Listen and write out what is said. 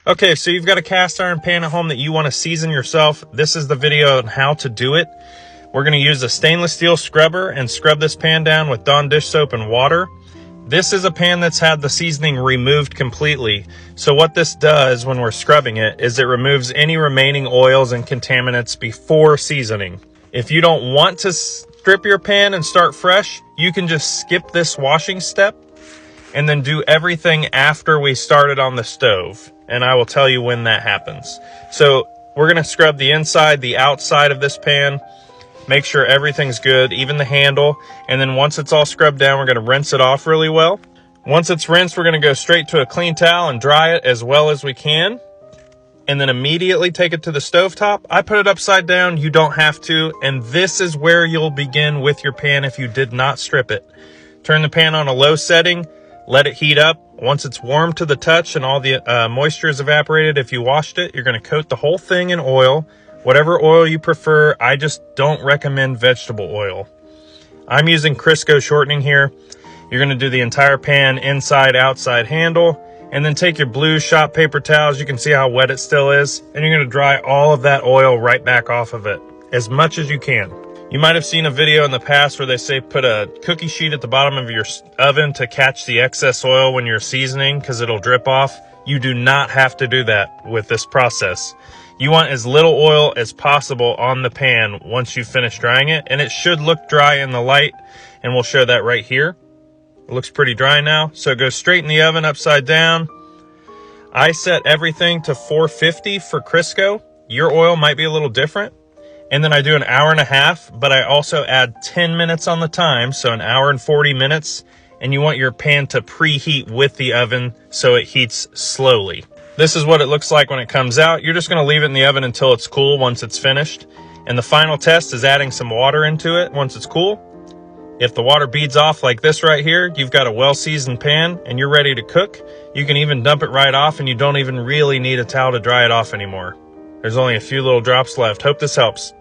Okay, so you've got a cast iron pan at home that you want to season yourself. This is the video on how to do it. We're going to use a stainless steel scrubber and scrub this pan down with Dawn dish soap and water. This is a pan that's had the seasoning removed completely. So what this does when we're scrubbing it is it removes any remaining oils and contaminants before seasoning. If you don't want to strip your pan and start fresh, you can just skip this washing step and then do everything after we started on the stove. And I will tell you when that happens. So we're going to scrub the inside, the outside of this pan. Make sure everything's good, even the handle. And then once it's all scrubbed down, we're going to rinse it off really well. Once it's rinsed, we're going to go straight to a clean towel and dry it as well as we can. And then immediately take it to the stovetop. I put it upside down. You don't have to. And this is where you'll begin with your pan if you did not strip it. Turn the pan on a low setting. Let it heat up. Once it's warm to the touch and all the moisture is evaporated, if you washed it, you're going to coat the whole thing in oil. Whatever oil you prefer. I just don't recommend vegetable oil. I'm using Crisco shortening here. You're going to do the entire pan, inside, outside handle. And then take your blue shop paper towels. You can see how wet it still is. And you're going to dry all of that oil right back off of it. As much as you can. You might have seen a video in the past where they say put a cookie sheet at the bottom of your oven to catch the excess oil when you're seasoning because it'll drip off. You do not have to do that with this process. You want as little oil as possible on the pan once you finish drying it. And it should look dry in the light. And we'll show that right here. It looks pretty dry now. So go straight in the oven upside down. I set everything to 450 for Crisco. Your oil might be a little different. And then I do an hour and a half, but I also add 10 minutes on the time, so an hour and 40 minutes. And you want your pan to preheat with the oven so it heats slowly. This is what it looks like when it comes out. You're just going to leave it in the oven until it's cool once it's finished. And the final test is adding some water into it once it's cool. If the water beads off like this right here, you've got a well-seasoned pan and you're ready to cook. You can even dump it right off and you don't even really need a towel to dry it off anymore. There's only a few little drops left. Hope this helps.